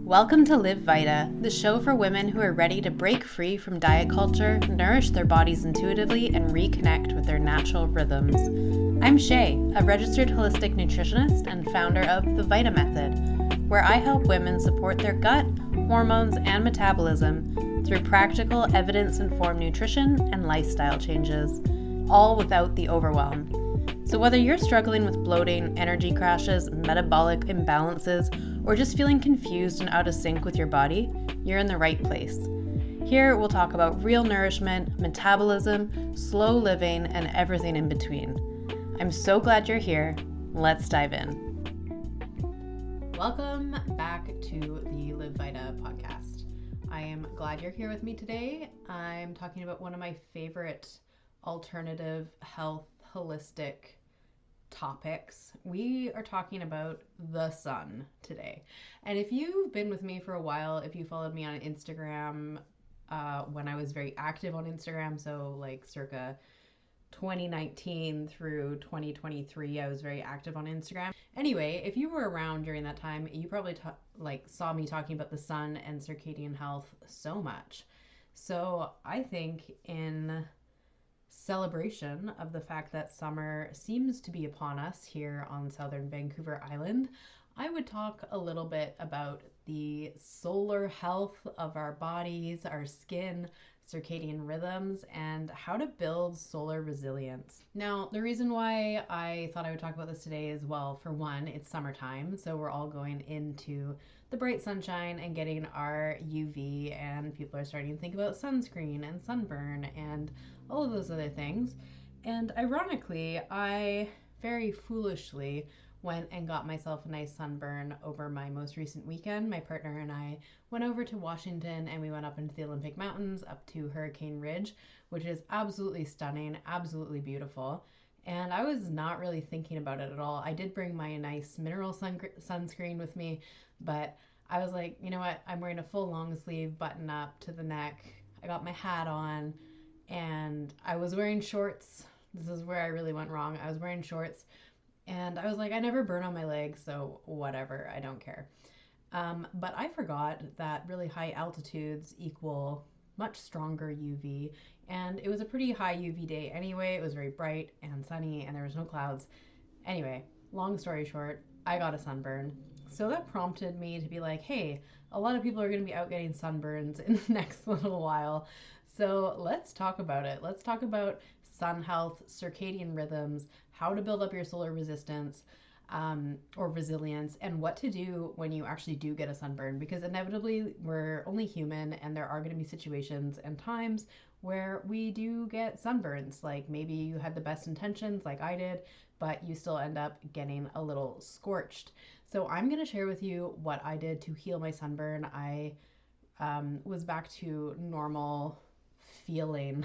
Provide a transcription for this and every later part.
Welcome to Live Vita, the show for women who are ready to break free from diet culture, nourish their bodies intuitively, and reconnect with their natural rhythms. I'm Shay, a registered holistic nutritionist and founder of the Vita Method, where I help women support their gut, hormones, and metabolism through practical, evidence-informed nutrition and lifestyle changes, all without the overwhelm. So whether you're struggling with bloating, energy crashes, metabolic imbalances, or just feeling confused and out of sync with your body, you're in the right place. Here we'll talk about real nourishment, metabolism, slow living, and everything in between. I'm so glad you're here. Let's dive in. Welcome back to the Live Vita podcast. I am glad you're here with me today. I'm talking about one of my favorite alternative health, holistic topics. We are talking about the sun today. And if you've been with me for a while, if you followed me on Instagram when I was very active on Instagram, so like circa 2019 through 2023, I was very active on Instagram. Anyway, if you were around during that time, you probably saw me talking about the sun and circadian health so much. So I think in celebration of the fact that summer seems to be upon us here on southern Vancouver Island, I would talk a little bit about the solar health of our bodies, our skin, circadian rhythms, and how to build solar resilience. Now, the reason why I thought I would talk about this today is, well, for one, it's summertime, so we're all going into the bright sunshine and getting our UV, and people are starting to think about sunscreen and sunburn and all of those other things. And ironically, I very foolishly went and got myself a nice sunburn over my most recent weekend. My partner and I went over to Washington and we went up into the Olympic Mountains up to Hurricane Ridge, which is absolutely stunning, absolutely beautiful. And I was not really thinking about it at all. I did bring my nice mineral sunscreen with me, but I was like, you know what? I'm wearing a full long sleeve button up to the neck. I got my hat on and I was wearing shorts. This is where I really went wrong. I was wearing shorts and I was like, I never burn on my legs, so whatever, I don't care. But I forgot that really high altitudes equal much stronger UV, and it was a pretty high UV day anyway. It was very bright and sunny and there was no clouds. Anyway, long story short, I got a sunburn. So that prompted me to be like, hey, a lot of people are going to be out getting sunburns in the next little while. So let's talk about it. Let's talk about sun health, circadian rhythms, how to build up your solar resistance or resilience, and what to do when you actually do get a sunburn. Because inevitably, we're only human, and there are going to be situations and times where we do get sunburns. Like maybe you had the best intentions, like I did, but you still end up getting a little scorched. So I'm going to share with you what I did to heal my sunburn. I was back to normal feeling.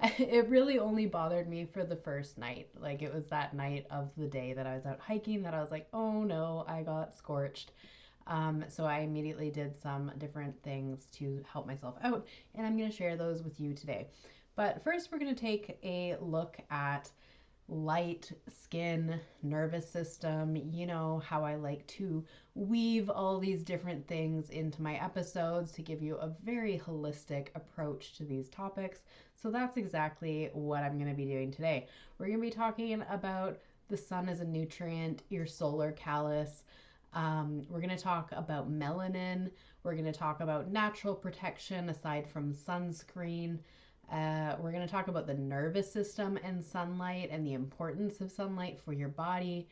It really only bothered me for the first night. Like it was that night of the day that I was out hiking that I was like, oh no, I got scorched. So I immediately did some different things to help myself out, and I'm going to share those with you today. But first, we're going to take a look at light, skin, nervous system. You know how I like to weave all these different things into my episodes to give you a very holistic approach to these topics. So that's exactly what I'm going to be doing today. We're going to be talking about the sun as a nutrient, your solar callus. We're going to talk about melanin. We're going to talk about natural protection aside from sunscreen. We're going to talk about the nervous system and sunlight and the importance of sunlight for your body,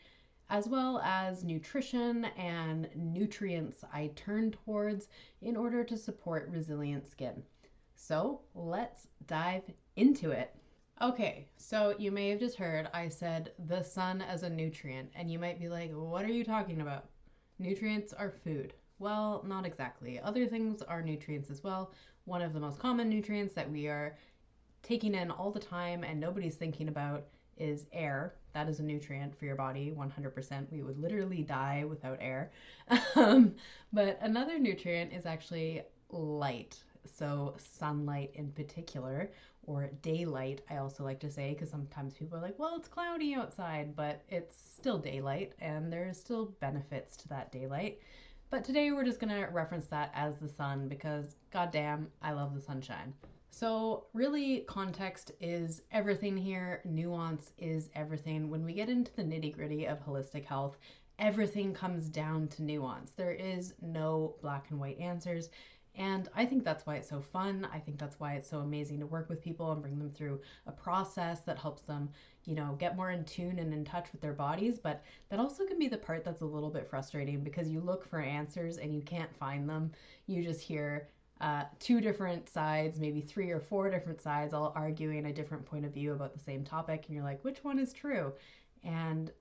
as well as nutrition and nutrients I turn towards in order to support resilient skin. So let's dive into it. Okay, so you may have just heard I said the sun as a nutrient, and you might be like, what are you talking about? Nutrients are food. Well, not exactly. Other things are nutrients as well. One of the most common nutrients that we are taking in all the time and nobody's thinking about is air. That is a nutrient for your body, 100%. We would literally die without air. But another nutrient is actually light. So sunlight in particular, or daylight, I also like to say, because sometimes people are like, well, it's cloudy outside, but it's still daylight and there's still benefits to that daylight. But today we're just going to reference that as the sun because goddamn, I love the sunshine. So, really, context is everything here, nuance is everything. When we get into the nitty gritty of holistic health, everything comes down to nuance. There is no black and white answers. And I think that's why it's so fun. I think that's why it's so amazing to work with people and bring them through a process that helps them, get more in tune and in touch with their bodies. But that also can be the part that's a little bit frustrating because you look for answers and you can't find them. You just hear two different sides, maybe three or four different sides, all arguing a different point of view about the same topic. And you're like, which one is true? And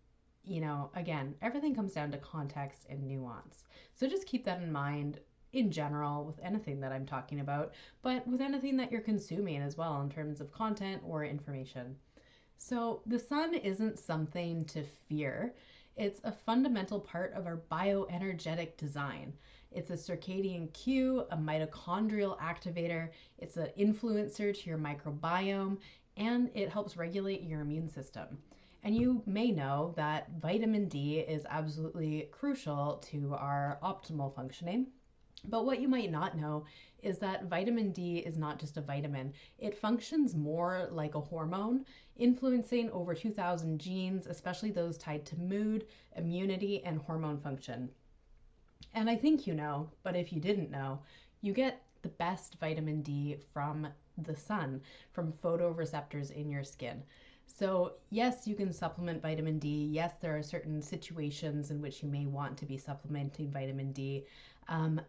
again, everything comes down to context and nuance. So just keep that in mind in general with anything that I'm talking about, but with anything that you're consuming as well in terms of content or information. So the sun isn't something to fear. It's a fundamental part of our bioenergetic design. It's a circadian cue, a mitochondrial activator, it's an influencer to your microbiome, and it helps regulate your immune system. And you may know that vitamin D is absolutely crucial to our optimal functioning. But what you might not know is that vitamin D is not just a vitamin. It functions more like a hormone, influencing over 2,000 genes, especially those tied to mood, immunity, and hormone function. And I think you know, but if you didn't know, you get the best vitamin D from the sun, from photoreceptors in your skin. So, yes, you can supplement vitamin D. Yes, there are certain situations in which you may want to be supplementing vitamin D.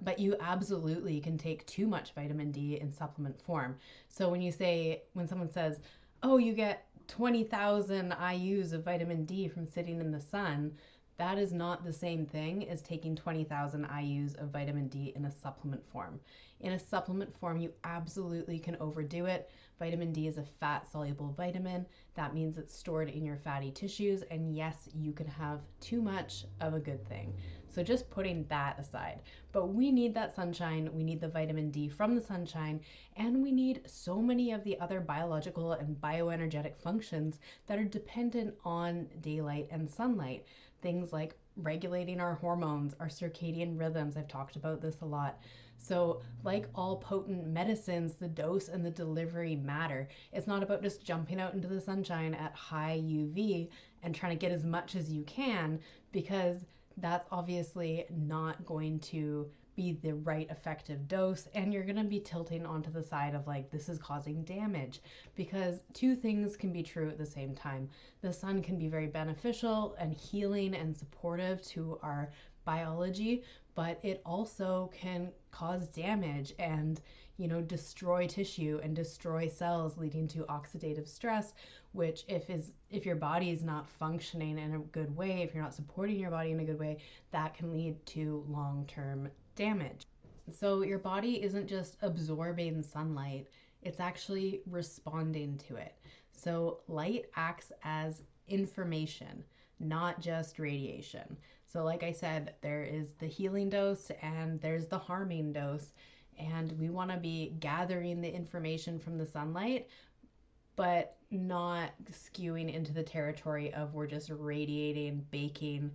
But you absolutely can take too much vitamin D in supplement form. So when someone says, oh, you get 20,000 IUs of vitamin D from sitting in the sun, that is not the same thing as taking 20,000 IUs of vitamin D in a supplement form. In a supplement form, you absolutely can overdo it. Vitamin D is a fat soluble vitamin. That means it's stored in your fatty tissues. And yes, you can have too much of a good thing. So just putting that aside. But we need that sunshine. We need the vitamin D from the sunshine. And we need so many of the other biological and bioenergetic functions that are dependent on daylight and sunlight. Things like regulating our hormones, our circadian rhythms. I've talked about this a lot. So, like all potent medicines, the dose and the delivery matter. It's not about just jumping out into the sunshine at high UV and trying to get as much as you can, because that's obviously not going to be the right effective dose, and you're going to be tilting onto the side of like, this is causing damage, because two things can be true at the same time. The sun can be very beneficial and healing and supportive to our biology, but it also can cause damage and destroy tissue and destroy cells, leading to oxidative stress, which if your body is not functioning in a good way, if you're not supporting your body in a good way, that can lead to long-term damage. So your body isn't just absorbing sunlight, it's actually responding to it. So light acts as information, not just radiation. So like I said, there is the healing dose and there's the harming dose, and we want to be gathering the information from the sunlight, but not skewing into the territory of we're just radiating, baking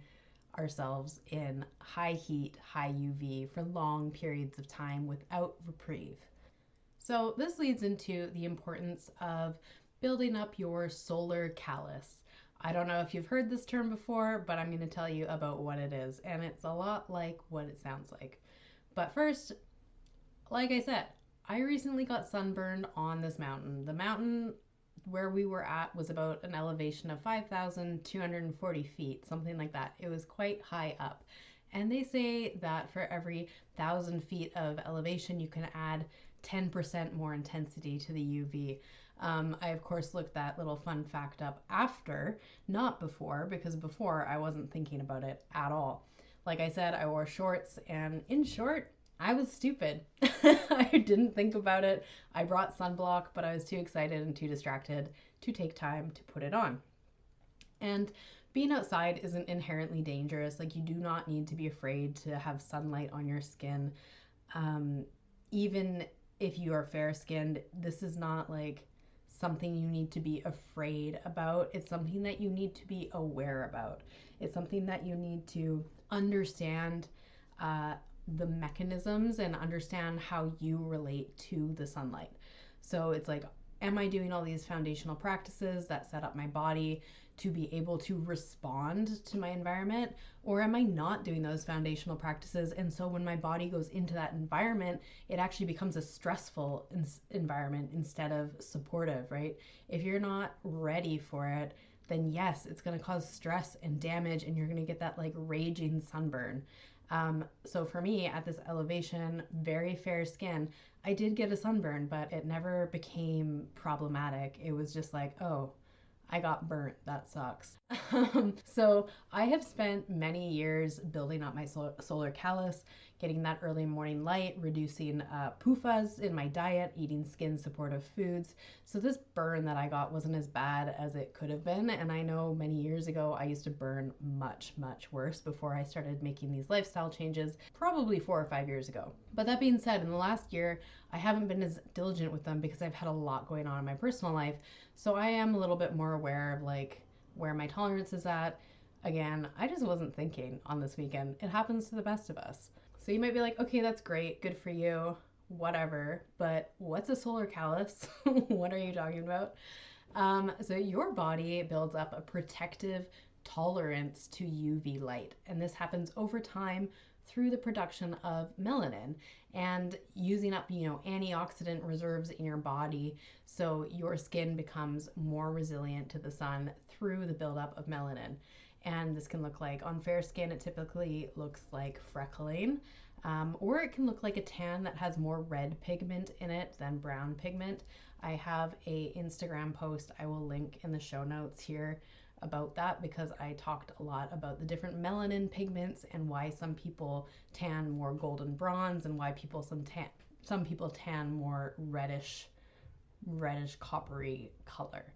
ourselves in high heat, high UV for long periods of time without reprieve. So this leads into the importance of building up your solar callus. I don't know if you've heard this term before, but I'm going to tell you about what it is, and it's a lot like what it sounds like. But first, like I said, I recently got sunburned on this mountain. The mountain where we were at was about an elevation of 5,240 feet, something like that. It was quite high up. And they say that for every 1,000 feet of elevation, you can add 10% more intensity to the UV. I, of course, looked that little fun fact up after, not before, because before I wasn't thinking about it at all. Like I said, I wore shorts, and in short, I was stupid. I didn't think about it. I brought sunblock, but I was too excited and too distracted to take time to put it on. And being outside isn't inherently dangerous. Like, you do not need to be afraid to have sunlight on your skin. Even if you are fair-skinned, this is not like something you need to be afraid about. It's something that you need to be aware about. It's something that you need to understand the mechanisms and understand how you relate to the sunlight. So it's like, am I doing all these foundational practices that set up my body to be able to respond to my environment? Or am I not doing those foundational practices? And so when my body goes into that environment, it actually becomes a stressful environment instead of supportive, right? If you're not ready for it, then yes, it's going to cause stress and damage, and you're going to get that like raging sunburn. So for me, at this elevation, very fair skin, I did get a sunburn, but it never became problematic. It was just like, oh, I got burnt. That sucks. So I have spent many years building up my solar callus, getting that early morning light, reducing PUFAs in my diet, eating skin supportive foods. So this burn that I got wasn't as bad as it could have been. And I know many years ago, I used to burn much, much worse before I started making these lifestyle changes, probably 4 or 5 years ago. But that being said, in the last year, I haven't been as diligent with them because I've had a lot going on in my personal life. So I am a little bit more aware of like where my tolerance is at. Again, I just wasn't thinking on this weekend. It happens to the best of us. So you might be like, okay, that's great. Good for you. Whatever. But what's a solar callus? What are you talking about? So your body builds up a protective tolerance to UV light. And this happens over time through the production of melanin and using up, antioxidant reserves in your body. So your skin becomes more resilient to the sun through the buildup of melanin. And this can look like, on fair skin, it typically looks like freckling, or it can look like a tan that has more red pigment in it than brown pigment. I have a Instagram post I will link in the show notes here about that, because I talked a lot about the different melanin pigments and why some people tan more golden bronze and why some people tan more reddish coppery color.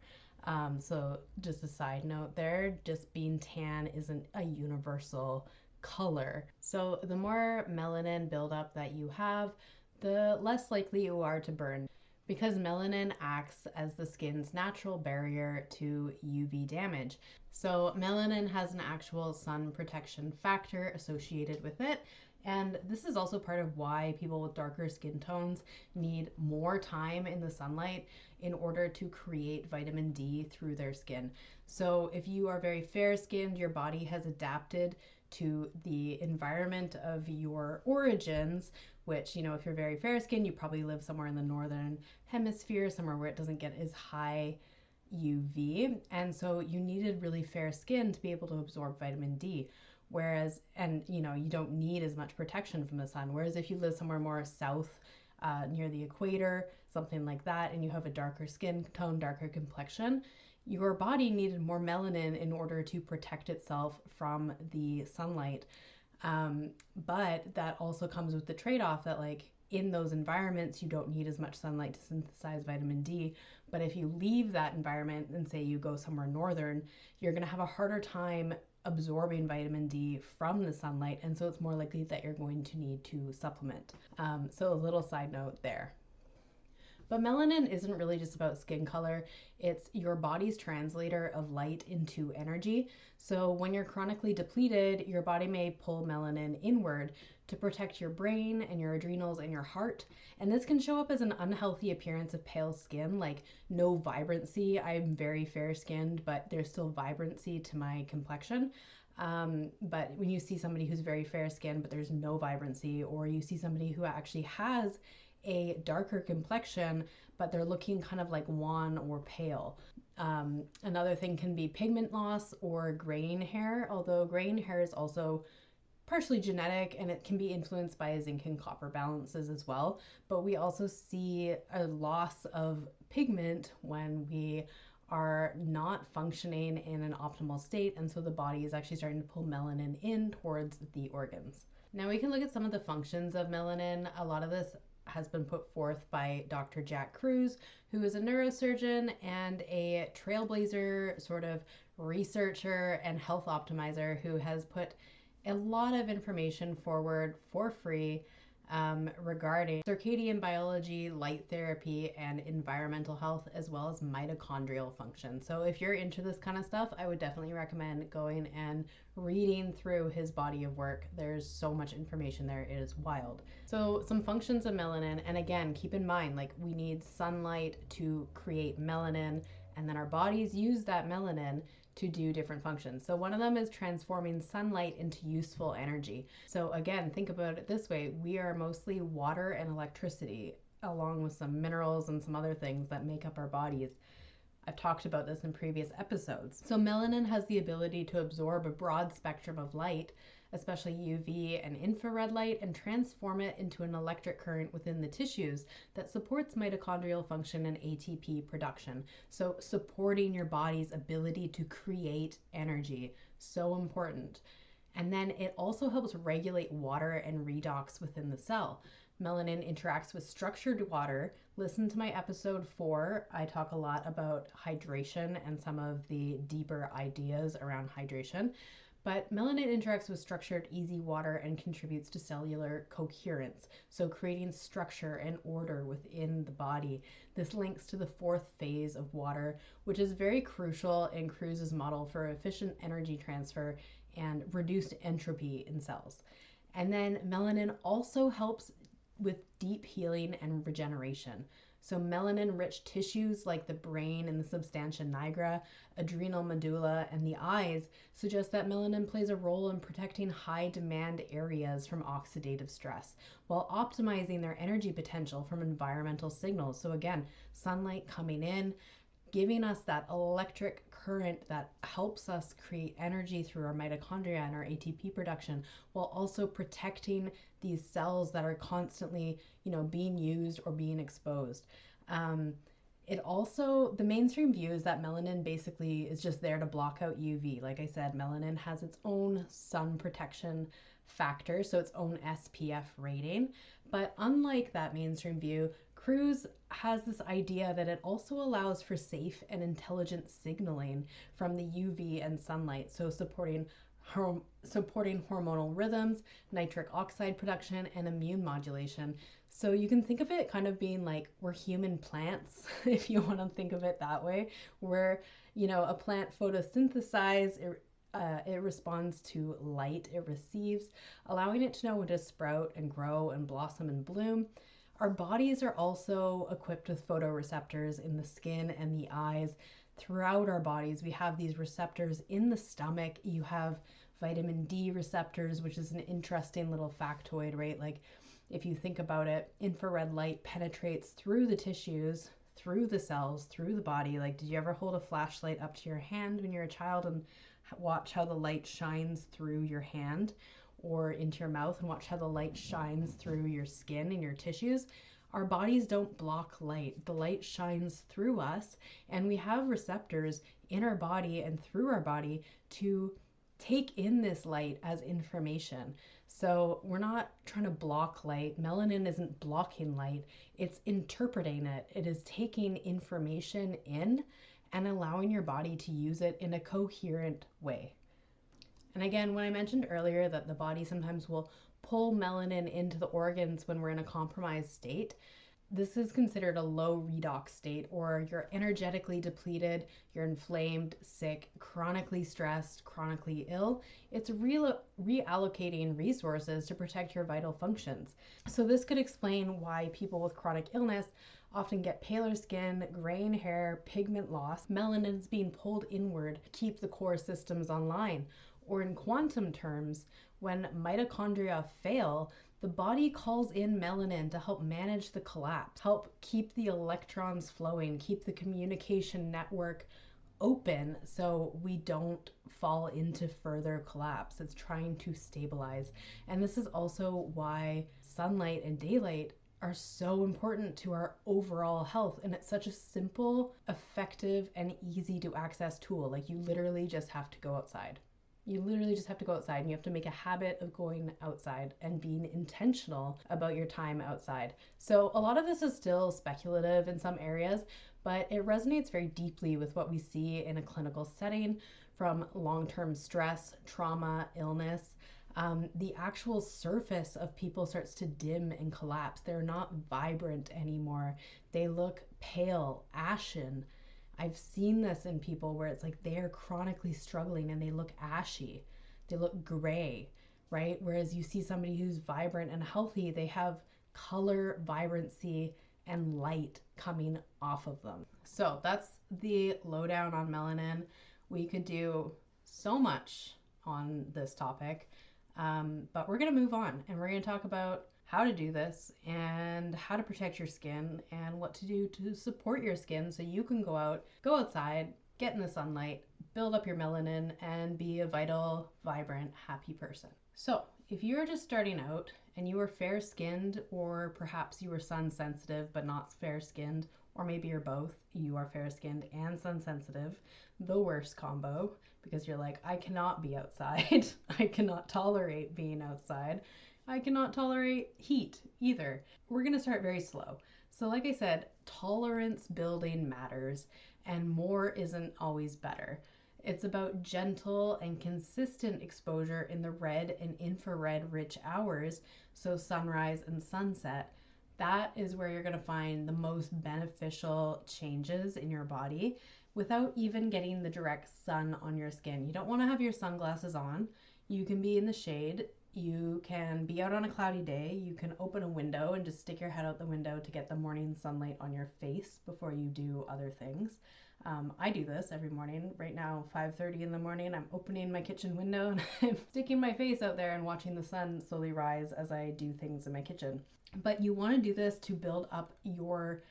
So just a side note there, just being tan isn't a universal color. So the more melanin buildup that you have, the less likely you are to burn, because melanin acts as the skin's natural barrier to UV damage. So melanin has an actual sun protection factor associated with it. And this is also part of why people with darker skin tones need more time in the sunlight in order to create vitamin D through their skin. So if you are very fair skinned, your body has adapted to the environment of your origins, which, if you're very fair skinned, you probably live somewhere in the northern hemisphere, somewhere where it doesn't get as high UV. And so you needed really fair skin to be able to absorb vitamin D. Whereas, and you don't need as much protection from the sun. Whereas if you live somewhere more south, near the equator, something like that, and you have a darker skin tone, darker complexion, your body needed more melanin in order to protect itself from the sunlight. But that also comes with the trade-off that, like, in those environments, you don't need as much sunlight to synthesize vitamin D. But if you leave that environment and say you go somewhere northern, you're going to have a harder time absorbing vitamin D from the sunlight. And so it's more likely that you're going to need to supplement. So a little side note there. But melanin isn't really just about skin color. It's your body's translator of light into energy. So when you're chronically depleted, your body may pull melanin inward to protect your brain and your adrenals and your heart. And this can show up as an unhealthy appearance of pale skin, like no vibrancy. I'm very fair skinned, but there's still vibrancy to my complexion. But when you see somebody who's very fair skinned, but there's no vibrancy, or you see somebody who actually has a darker complexion, but they're looking kind of like wan or pale. Another thing can be pigment loss or graying hair, although graying hair is also partially genetic and it can be influenced by zinc and copper balances as well. But we also see a loss of pigment when we are not functioning in an optimal state, and so the body is actually starting to pull melanin in towards the organs. Now we can look at some of the functions of melanin. A lot of this has been put forth by Dr. Jack Kruse, who is a neurosurgeon and a trailblazer sort of researcher and health optimizer who has put a lot of information forward for free regarding circadian biology, light therapy, and environmental health, as well as mitochondrial function. So if you're into this kind of stuff, I would definitely recommend going and reading through his body of work. There's so much information there, it is wild. So some functions of melanin, and again, keep in mind, like, we need sunlight to create melanin, and then our bodies use that melanin to do different functions. So one of them is transforming sunlight into useful energy. So again, think about it this way. We are mostly water and electricity, along with some minerals and some other things that make up our bodies. I've talked about this in previous episodes. So melanin has the ability to absorb a broad spectrum of light, especially UV and infrared light, and transform it into an electric current within the tissues that supports mitochondrial function and ATP production. So supporting your body's ability to create energy, so important. And then it also helps regulate water and redox within the cell. Melanin interacts with structured water. Listen to my episode 4. I talk a lot about hydration and some of the deeper ideas around hydration. But melanin interacts with structured, easy water and contributes to cellular coherence, so creating structure and order within the body. This links to the 4th phase of water, which is very crucial in Kruse's model for efficient energy transfer and reduced entropy in cells. And then melanin also helps with deep healing and regeneration. So melanin-rich tissues like the brain and the substantia nigra, adrenal medulla, and the eyes suggest that melanin plays a role in protecting high-demand areas from oxidative stress, while optimizing their energy potential from environmental signals. So again, sunlight coming in, giving us that electric current that helps us create energy through our mitochondria and our ATP production, while also protecting these cells that are constantly, being used or being exposed. It also, the mainstream view is that melanin basically is just there to block out UV. Like I said, melanin has its own sun protection factor, so its own SPF rating. But unlike that mainstream view, Kruse has this idea that it also allows for safe and intelligent signaling from the UV and sunlight, so supporting hormonal rhythms, nitric oxide production, and immune modulation. So you can think of it kind of being like we're human plants, if you want to think of it that way, where, a plant photosynthesizes, it responds to light it receives, allowing it to know when to sprout and grow and blossom and bloom. Our bodies are also equipped with photoreceptors in the skin and the eyes. Throughout our bodies, we have these receptors in the stomach. You have vitamin D receptors, which is an interesting little factoid, right? Like, if you think about it, infrared light penetrates through the tissues, through the cells, through the body. Like, did you ever hold a flashlight up to your hand when you're a child and watch how the light shines through your hand or into your mouth, and watch how the light shines through your skin and your tissues? Our bodies don't block light. The light shines through us, and we have receptors in our body and through our body to take in this light as information. So we're not trying to block light. Melanin isn't blocking light. It's interpreting it. It is taking information in and allowing your body to use it in a coherent way. And again, when I mentioned earlier that the body sometimes will pull melanin into the organs when we're in a compromised state, this is considered a low redox state, or you're energetically depleted, you're inflamed, sick, chronically stressed, chronically ill. It's reallocating resources to protect your vital functions. So this could explain why people with chronic illness often get paler skin, graying hair, pigment loss. Melanin is being pulled inward to keep the core systems online. Or in quantum terms, when mitochondria fail, the body calls in melanin to help manage the collapse, help keep the electrons flowing, keep the communication network open so we don't fall into further collapse. It's trying to stabilize. And this is also why sunlight and daylight are so important to our overall health. And it's such a simple, effective, and easy to access tool. Like, you literally just have to go outside. You literally just have to go outside, and you have to make a habit of going outside and being intentional about your time outside. So a lot of this is still speculative in some areas, but it resonates very deeply with what we see in a clinical setting, from long-term stress, trauma, illness. The actual surface of people starts to dim and collapse. They're not vibrant anymore. They look pale, ashen. I've seen this in people where it's like they're chronically struggling and they look ashy. They look gray, right? Whereas you see somebody who's vibrant and healthy, they have color, vibrancy, and light coming off of them. So that's the lowdown on melanin. We could do so much on this topic. But we're going to move on and we're going to talk about how to do this and how to protect your skin and what to do to support your skin so you can go outside, get in the sunlight, build up your melanin, and be a vital, vibrant, happy person. So if you're just starting out and you are fair skinned, or perhaps you are sun sensitive but not fair skinned, or maybe you're both, you are fair skinned and sun sensitive, the worst combo, because you're like, I cannot be outside. I cannot tolerate being outside. I cannot tolerate heat either. We're going to start very slow. So like I said, tolerance building matters, and more isn't always better. It's about gentle and consistent exposure in the red and infrared rich hours, so sunrise and sunset. That is where you're going to find the most beneficial changes in your body without even getting the direct sun on your skin. You don't want to have your sunglasses on. You can be in the shade. You can be out on a cloudy day. You can open a window and just stick your head out the window to get the morning sunlight on your face before you do other things. I do this every morning. Right now, 5:30 in the morning, I'm opening my kitchen window and I'm sticking my face out there and watching the sun slowly rise as I do things in my kitchen. But you want to do this to build up your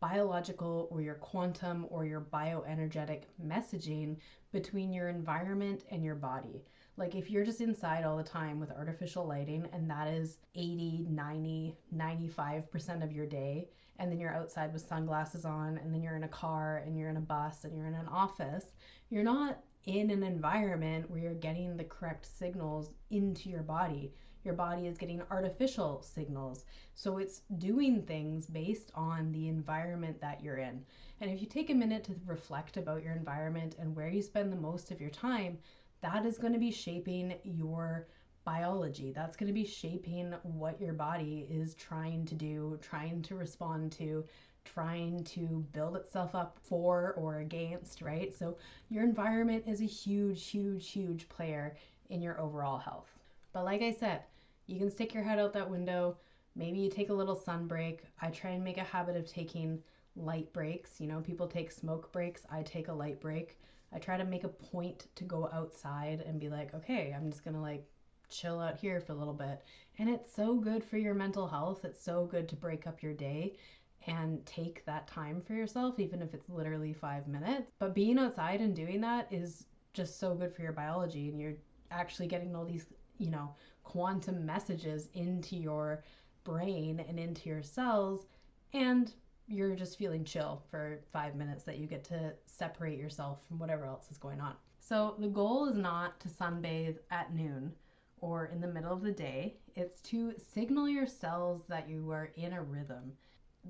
biological or your quantum or your bioenergetic messaging between your environment and your body. Like if you're just inside all the time with artificial lighting and that is 80, 90, 95% of your day, and then you're outside with sunglasses on, and then you're in a car and you're in a bus and you're in an office, you're not in an environment where you're getting the correct signals into your body. Your body is getting artificial signals. So it's doing things based on the environment that you're in. And if you take a minute to reflect about your environment and where you spend the most of your time, that is going to be shaping your biology. That's going to be shaping what your body is trying to do, trying to respond to, trying to build itself up for or against, right? So your environment is a huge, huge, huge player in your overall health. But like I said, you can stick your head out that window. Maybe you take a little sun break. I try and make a habit of taking light breaks. You know, people take smoke breaks. I take a light break. I try to make a point to go outside and be like, okay, I'm just going to like chill out here for a little bit. And it's so good for your mental health. It's so good to break up your day and take that time for yourself, even if it's literally 5 minutes. But being outside and doing that is just so good for your biology, and you're actually getting all these, you know, quantum messages into your brain and into your cells, and you're just feeling chill for 5 minutes that you get to separate yourself from whatever else is going on. So the goal is not to sunbathe at noon or in the middle of the day. It's to signal your cells that you are in a rhythm.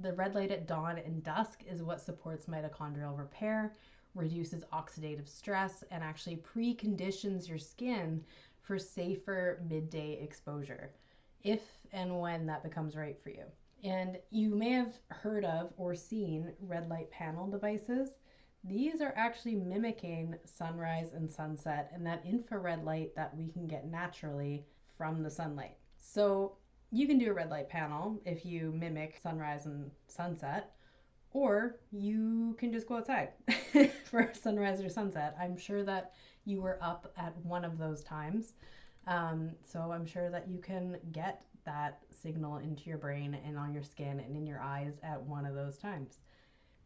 The red light at dawn and dusk is what supports mitochondrial repair, reduces oxidative stress, and actually preconditions your skin for safer midday exposure, if and when that becomes right for you. And you may have heard of or seen red light panel devices. These are actually mimicking sunrise and sunset and that infrared light that we can get naturally from the sunlight. So you can do a red light panel if you mimic sunrise and sunset, or you can just go outside for sunrise or sunset. I'm sure that you were up at one of those times. So I'm sure that you can get that signal into your brain and on your skin and in your eyes at one of those times.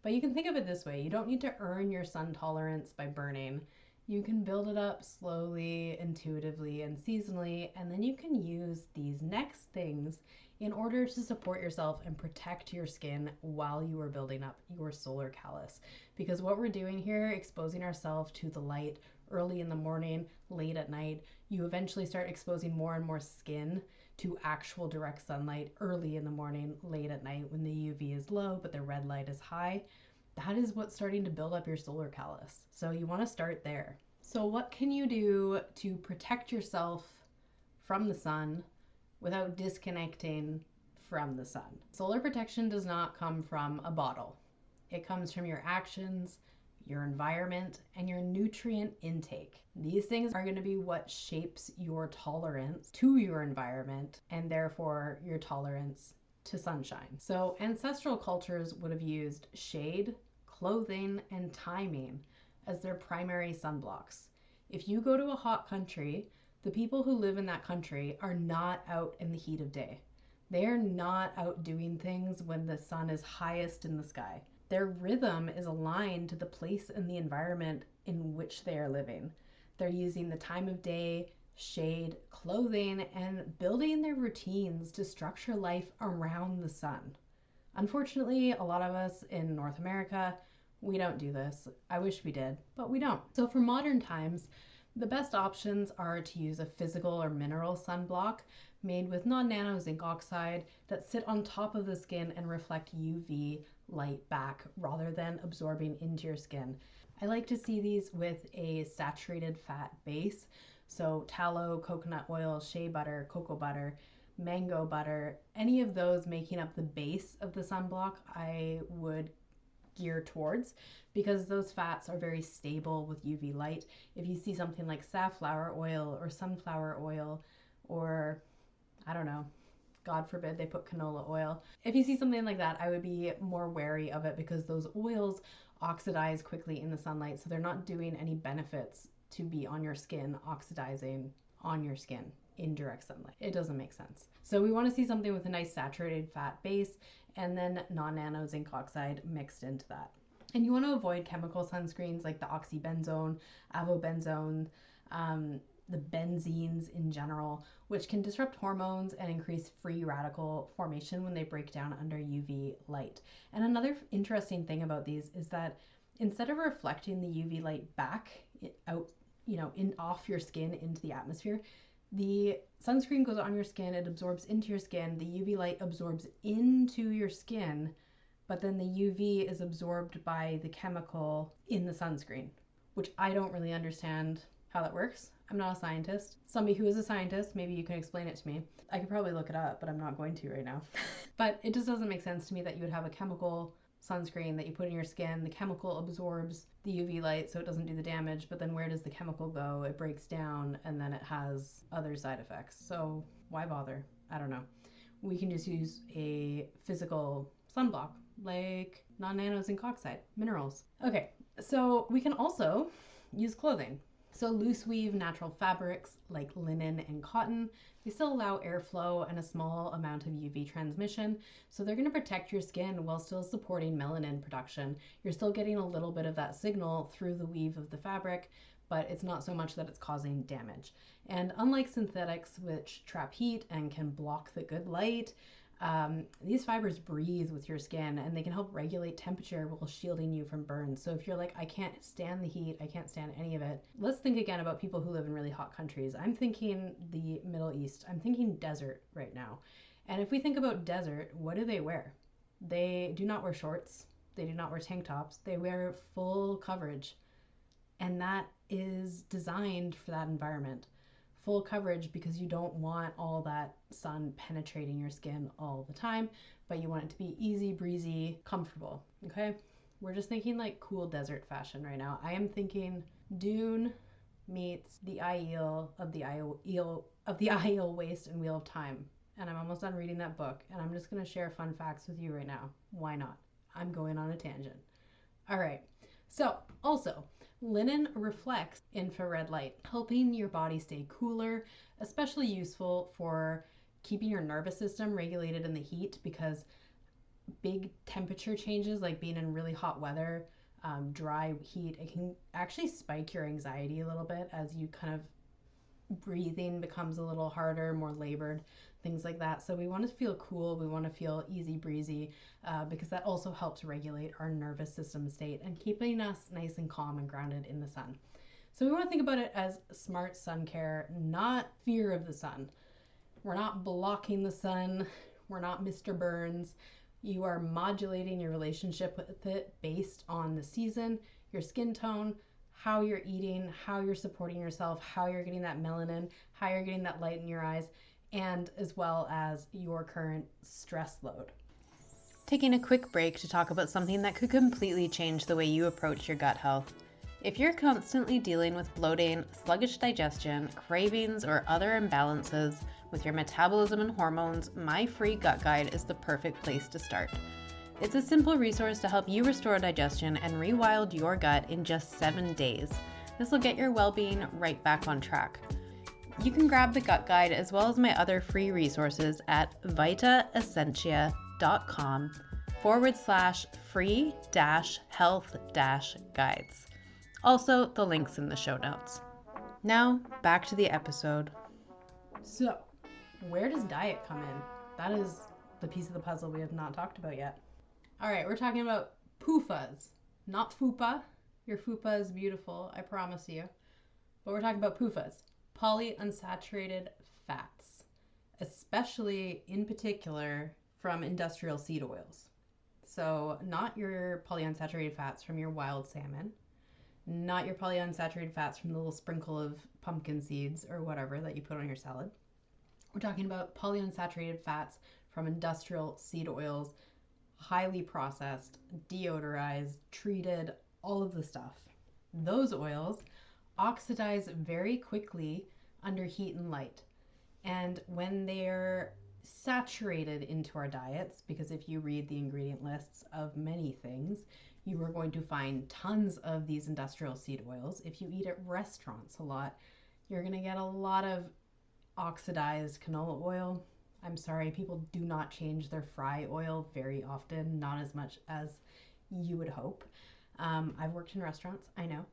But you can think of it this way. You don't need to earn your sun tolerance by burning. You can build it up slowly, intuitively, and seasonally, and then you can use these next things in order to support yourself and protect your skin while you are building up your solar callus. Because what we're doing here, exposing ourselves to the light early in the morning, late at night, you eventually start exposing more and more skin to actual direct sunlight early in the morning, late at night when the UV is low but the red light is high. That is what's starting to build up your solar callus. So you want to start there. So what can you do to protect yourself from the sun without disconnecting from the sun. Solar protection does not come from a bottle. It comes from your actions, your environment, and your nutrient intake. These things are going to be what shapes your tolerance to your environment and therefore your tolerance to sunshine. So ancestral cultures would have used shade, clothing, and timing as their primary sunblocks. If you go to a hot country, the people who live in that country are not out in the heat of day. They are not out doing things when the sun is highest in the sky. Their rhythm is aligned to the place and the environment in which they are living. They're using the time of day, shade, clothing, and building their routines to structure life around the sun. Unfortunately, a lot of us in North America, we don't do this. I wish we did, but we don't. So for modern times, the best options are to use a physical or mineral sunblock made with non-nano zinc oxide that sit on top of the skin and reflect UV light back rather than absorbing into your skin. I like to see these with a saturated fat base. So tallow, coconut oil, shea butter, cocoa butter, mango butter, any of those making up the base of the sunblock, I would gear towards because those fats are very stable with UV light. If you see something like safflower oil or sunflower oil or I don't know, God forbid they put canola oil. If you see something like that, I would be more wary of it because those oils oxidize quickly in the sunlight. So they're not doing any benefits to be on your skin, oxidizing on your skin in direct sunlight. It doesn't make sense. So we want to see something with a nice saturated fat base and then non-nano zinc oxide mixed into that. And you want to avoid chemical sunscreens like the oxybenzone, avobenzone, the benzenes in general, which can disrupt hormones and increase free radical formation when they break down under UV light. And another interesting thing about these is that instead of reflecting the UV light back out, off your skin into the atmosphere, the sunscreen goes on your skin, it absorbs into your skin, the UV light absorbs into your skin, but then the UV is absorbed by the chemical in the sunscreen, which I don't really understand how that works. I'm not a scientist. Somebody who is a scientist, maybe you can explain it to me. I could probably look it up, but I'm not going to right now. But it just doesn't make sense to me that you would have a chemical sunscreen that you put in your skin. The chemical absorbs the UV light so it doesn't do the damage, but then where does the chemical go? It breaks down and then it has other side effects. So why bother? I don't know. We can just use a physical sunblock like non-nano zinc oxide, minerals. Okay, so we can also use clothing. So loose weave natural fabrics like linen and cotton, they still allow airflow and a small amount of UV transmission. So they're going to protect your skin while still supporting melanin production. You're still getting a little bit of that signal through the weave of the fabric, but it's not so much that it's causing damage. And unlike synthetics, which trap heat and can block the good light, these fibers breathe with your skin and they can help regulate temperature while shielding you from burns. So if you're like, I can't stand the heat, I can't stand any of it, let's think again about people who live in really hot countries. I'm thinking the Middle East. I'm thinking desert right now. And if we think about desert, what do they wear? They do not wear shorts. They do not wear tank tops. They wear full coverage. And that is designed for that environment. Full coverage because you don't want all that sun penetrating your skin all the time, but you want it to be easy breezy, comfortable. Okay, we're just thinking like cool desert fashion right now. I am thinking Dune meets the Aiel of the Aiel Waste and Wheel of Time, and I'm almost done reading that book, and I'm just going to share fun facts with you right now. Why not? I'm going on a tangent. All right, so also linen reflects infrared light, helping your body stay cooler, especially useful for keeping your nervous system regulated in the heat because big temperature changes, like being in really hot weather, dry heat, it can actually spike your anxiety a little bit as you kind of breathing becomes a little harder, more labored, things like that. So we want to feel cool, we want to feel easy breezy because that also helps regulate our nervous system state and keeping us nice and calm and grounded in the sun. So we want to think about it as smart sun care, not fear of the sun. We're not blocking the sun. We're not Mr. Burns. You are modulating your relationship with it based on the season, your skin tone, how you're eating, how you're supporting yourself, how you're getting that melanin, how you're getting that light in your eyes, and as well as your current stress load. Taking a quick break to talk about something that could completely change the way you approach your gut health. If you're constantly dealing with bloating, sluggish digestion, cravings, or other imbalances with your metabolism and hormones, my free gut guide is the perfect place to start. It's a simple resource to help you restore digestion and rewild your gut in just 7 days. This will get your well-being right back on track. You can grab the gut guide as well as my other free resources at vitaessentia.com/free-health-guides. Also, the link's in the show notes. Now, back to the episode. So, where does diet come in? That is the piece of the puzzle we have not talked about yet. All right, we're talking about PUFAs, not FUPA. Your FUPA is beautiful, I promise you. But we're talking about PUFAs, polyunsaturated fats, especially in particular from industrial seed oils. So not your polyunsaturated fats from your wild salmon, not your polyunsaturated fats from the little sprinkle of pumpkin seeds or whatever that you put on your salad. We're talking about polyunsaturated fats from industrial seed oils, highly processed, deodorized, treated, all of the stuff. Those oils oxidize very quickly under heat and light. And when they're saturated into our diets, because if you read the ingredient lists of many things, you are going to find tons of these industrial seed oils. If you eat at restaurants a lot, you're going to get a lot of oxidized canola oil. I'm sorry, people do not change their fry oil very often, not as much as you would hope. I've worked in restaurants, I know.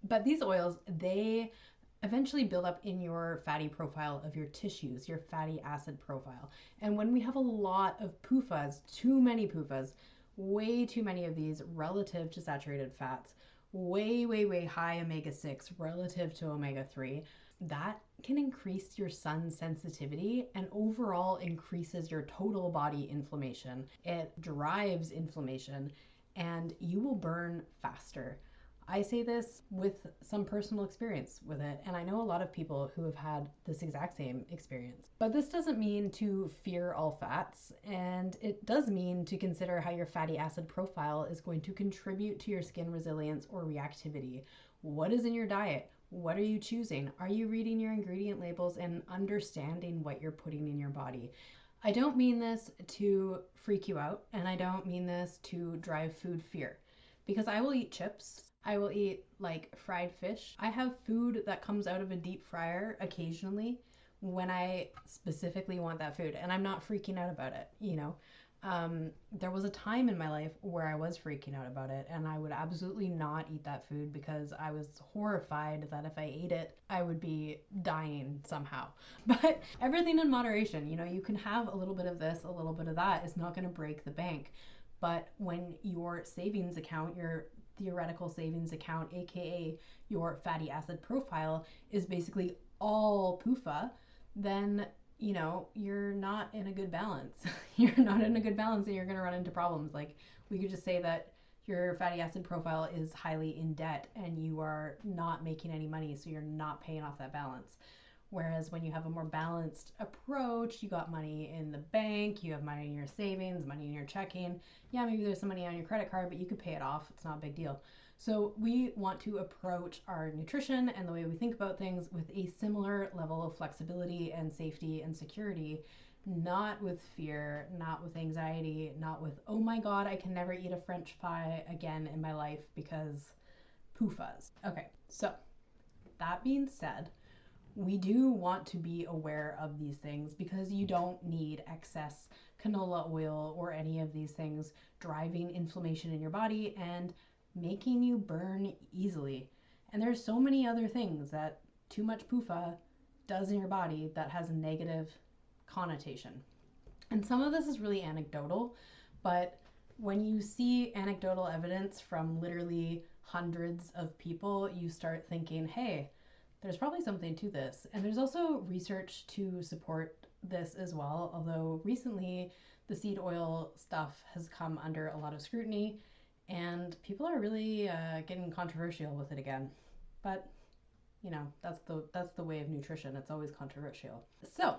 But these oils, they eventually build up in your fatty profile of your tissues, your fatty acid profile. And when we have a lot of PUFAs, too many PUFAs, way too many of these relative to saturated fats, way high omega-6 relative to omega-3, that can increase your sun sensitivity and overall increases your total body inflammation. It drives inflammation and you will burn faster. I say this with some personal experience with it, and I know a lot of people who have had this exact same experience. But this doesn't mean to fear all fats, and it does mean to consider how your fatty acid profile is going to contribute to your skin resilience or reactivity. What is in your diet? What are you choosing? Are you reading your ingredient labels and understanding what you're putting in your body? I don't mean this to freak you out, and I don't mean this to drive food fear, because I will eat chips. I will eat like fried fish. I have food that comes out of a deep fryer occasionally when I specifically want that food, and I'm not freaking out about it, you know. There was a time in my life where I was freaking out about it, and I would absolutely not eat that food because I was horrified that if I ate it, I would be dying somehow. But everything in moderation, you know, you can have a little bit of this, a little bit of that. It's not going to break the bank. But when your savings account, your theoretical savings account, aka your fatty acid profile, is basically all PUFA, then you know, you're not in a good balance. You're not in a good balance and you're going to run into problems. Like, we could just say that your fatty acid profile is highly in debt and you are not making any money, so you're not paying off that balance. Whereas when you have a more balanced approach, you got money in the bank, you have money in your savings, money in your checking. Yeah, maybe there's some money on your credit card, but you could pay it off. It's not a big deal. So we want to approach our nutrition and the way we think about things with a similar level of flexibility and safety and security, not with fear, not with anxiety, not with, oh my God, I can never eat a French fry again in my life because PUFAs. Okay, so that being said, we do want to be aware of these things because you don't need excess canola oil or any of these things driving inflammation in your body and making you burn easily. And there's so many other things that too much PUFA does in your body that has a negative connotation. And some of this is really anecdotal, but when you see anecdotal evidence from literally hundreds of people, you start thinking, hey, there's probably something to this. And there's also research to support this as well, although recently the seed oil stuff has come under a lot of scrutiny. And people are really getting controversial with it again. But that's the way of nutrition. It's always controversial. So,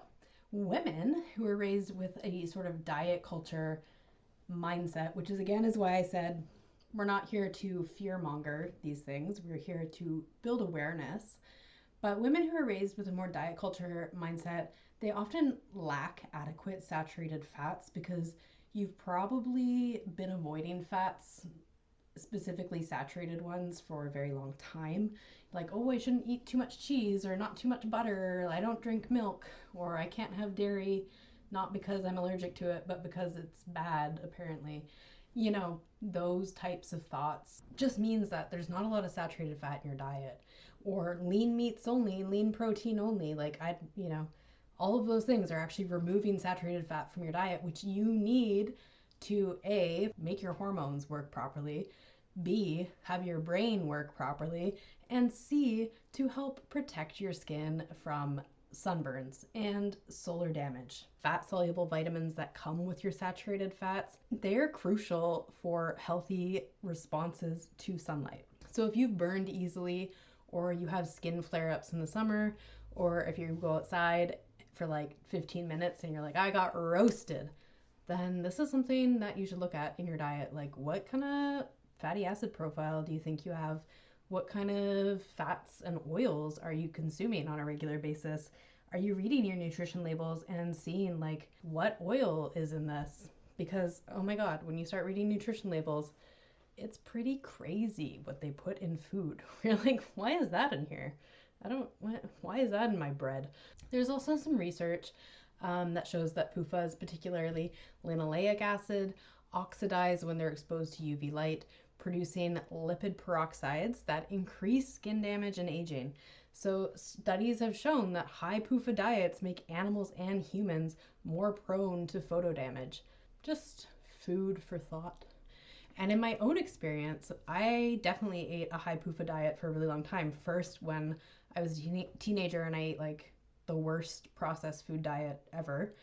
women who are raised with a sort of diet culture mindset, which is again is why I said we're not here to fearmonger these things. We're here to build awareness. But women who are raised with a more diet culture mindset, they often lack adequate saturated fats because you've probably been avoiding fats, specifically saturated ones, for a very long time. Like, oh, I shouldn't eat too much cheese or not too much butter, I don't drink milk, or I can't have dairy, not because I'm allergic to it, but because it's bad, apparently. Those types of thoughts just means that there's not a lot of saturated fat in your diet, or lean meats only, lean protein only. All of those things are actually removing saturated fat from your diet, which you need to A, make your hormones work properly, B, have your brain work properly, and C, to help protect your skin from sunburns and solar damage. Fat soluble vitamins that come with your saturated fats, they're crucial for healthy responses to sunlight. So if you've burned easily, or you have skin flare ups in the summer, or if you go outside for like 15 minutes and you're like, I got roasted, then this is something that you should look at in your diet. Like, what kind of fatty acid profile do you think you have? What kind of fats and oils are you consuming on a regular basis? Are you reading your nutrition labels and seeing like what oil is in this? Because, oh my God, when you start reading nutrition labels, it's pretty crazy what they put in food. You're like, why is that in here? Why is that in my bread? There's also some research that shows that PUFAs, particularly linoleic acid, oxidize when they're exposed to UV light, producing lipid peroxides that increase skin damage and aging. So studies have shown that high PUFA diets make animals and humans more prone to photo damage. Just food for thought. And in my own experience, I definitely ate a high PUFA diet for a really long time. First, when I was a teenager and I ate like the worst processed food diet ever.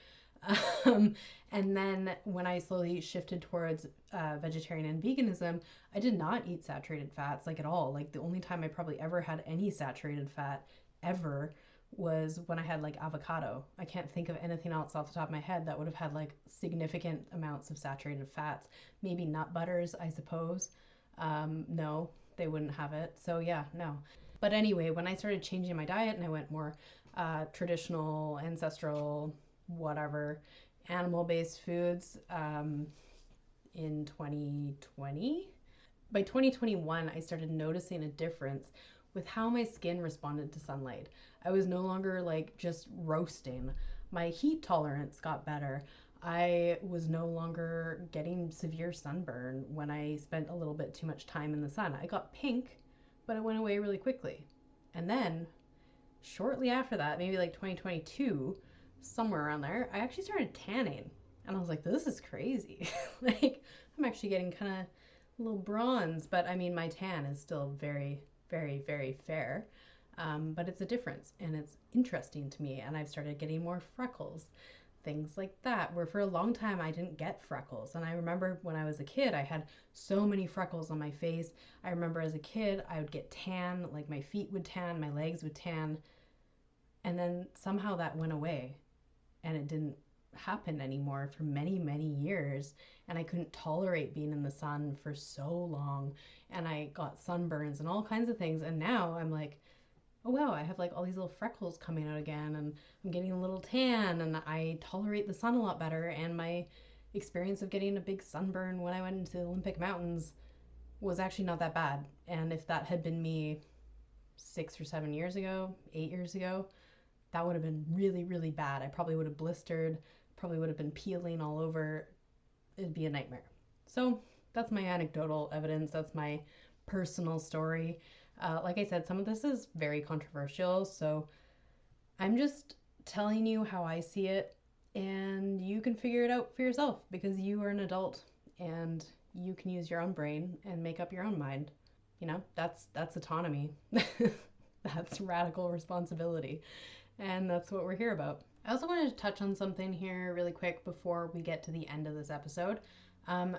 And then when I slowly shifted towards vegetarian and veganism, I did not eat saturated fats like at all. Like the only time I probably ever had any saturated fat ever was when I had like avocado. I can't think of anything else off the top of my head that would have had like significant amounts of saturated fats. Maybe nut butters, I suppose. No, they wouldn't have it. So yeah, no. But anyway, when I started changing my diet and I went more traditional, ancestral, whatever, animal-based foods in 2020. By 2021, I started noticing a difference with how my skin responded to sunlight. I was no longer like just roasting. My heat tolerance got better. I was no longer getting severe sunburn when I spent a little bit too much time in the sun. I got pink, but it went away really quickly. And then shortly after that, maybe like 2022, somewhere around there, I actually started tanning. And I was like, this is crazy. Like, I'm actually getting kind of a little bronze, but I mean, my tan is still very, very, very fair. But it's a difference and it's interesting to me. And I've started getting more freckles, things like that, where for a long time I didn't get freckles. And I remember when I was a kid, I had so many freckles on my face. I remember as a kid, I would get tan, like my feet would tan, my legs would tan. And then somehow that went away and it didn't happen anymore for many, many years. And I couldn't tolerate being in the sun for so long. And I got sunburns and all kinds of things. And now I'm like, oh wow, I have like all these little freckles coming out again and I'm getting a little tan and I tolerate the sun a lot better. And my experience of getting a big sunburn when I went into the Olympic Mountains was actually not that bad. And if that had been me 6 or 7 years ago, 8 years ago, that would have been really, really bad. I probably would have blistered, probably would have been peeling all over. It'd be a nightmare. So that's my anecdotal evidence. That's my personal story. Like I said, some of this is very controversial, so I'm just telling you how I see it, and you can figure it out for yourself because you are an adult and you can use your own brain and make up your own mind. That's autonomy. That's radical responsibility, and that's what we're here about. I also wanted to touch on something here really quick before we get to the end of this episode.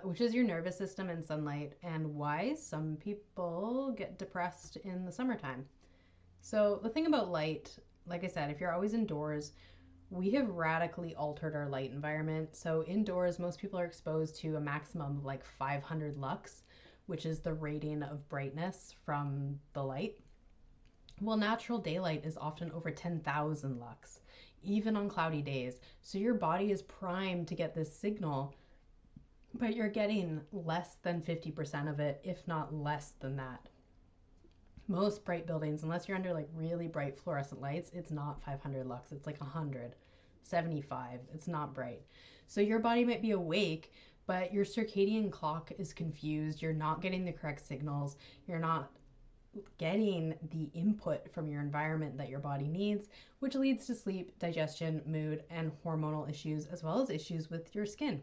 which is your nervous system and sunlight, and why some people get depressed in the summertime. So, the thing about light, like I said, if you're always indoors, we have radically altered our light environment. So, indoors, most people are exposed to a maximum of like 500 lux, which is the rating of brightness from the light. Well, natural daylight is often over 10,000 lux, even on cloudy days. So, your body is primed to get this signal, but you're getting less than 50% of it, if not less than that. Most bright buildings, unless you're under like really bright fluorescent lights, it's not 500 lux, it's like 100, 75. It's not bright. So your body might be awake, but your circadian clock is confused. You're not getting the correct signals. You're not getting the input from your environment that your body needs, which leads to sleep, digestion, mood, and hormonal issues, as well as issues with your skin.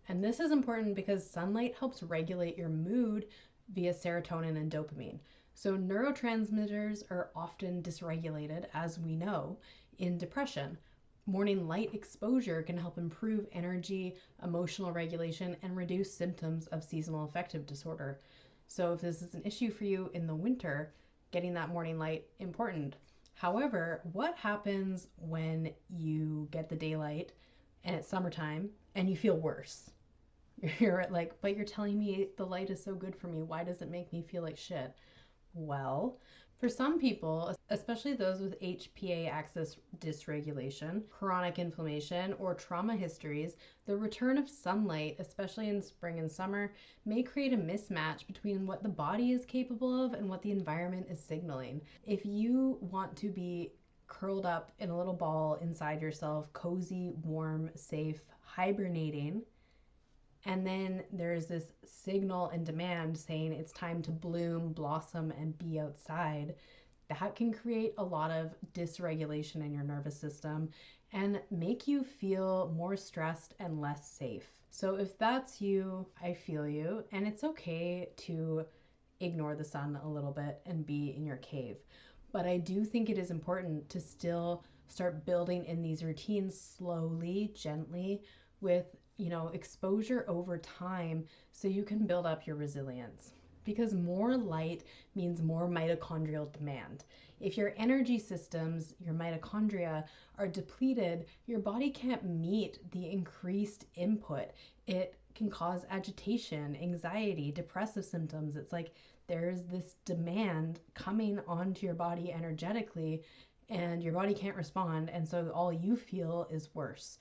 And this is important because sunlight helps regulate your mood via serotonin and dopamine. So, neurotransmitters are often dysregulated, as we know, in depression. Morning light exposure can help improve energy, emotional regulation, and reduce symptoms of seasonal affective disorder. So, if this is an issue for you in the winter, getting that morning light important. However, what happens when you get the daylight and it's summertime and you feel worse? You're like, but you're telling me the light is so good for me. Why does it make me feel like shit? Well, for some people, especially those with HPA axis dysregulation, chronic inflammation, or trauma histories, the return of sunlight, especially in spring and summer, may create a mismatch between what the body is capable of and what the environment is signaling. If you want to be curled up in a little ball inside yourself, cozy, warm, safe, hibernating, and then there's this signal and demand saying it's time to bloom, blossom, and be outside, that can create a lot of dysregulation in your nervous system and make you feel more stressed and less safe. So if that's you, I feel you, and it's okay to ignore the sun a little bit and be in your cave. But I do think it is important to still start building in these routines slowly, gently, with exposure over time so you can build up your resilience. Because more light means more mitochondrial demand. If your energy systems, your mitochondria, are depleted, your body can't meet the increased input. It can cause agitation, anxiety, depressive symptoms. It's like there's this demand coming onto your body energetically, and your body can't respond, and so all you feel is worse.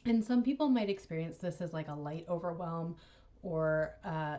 And some people might experience this as like a light overwhelm or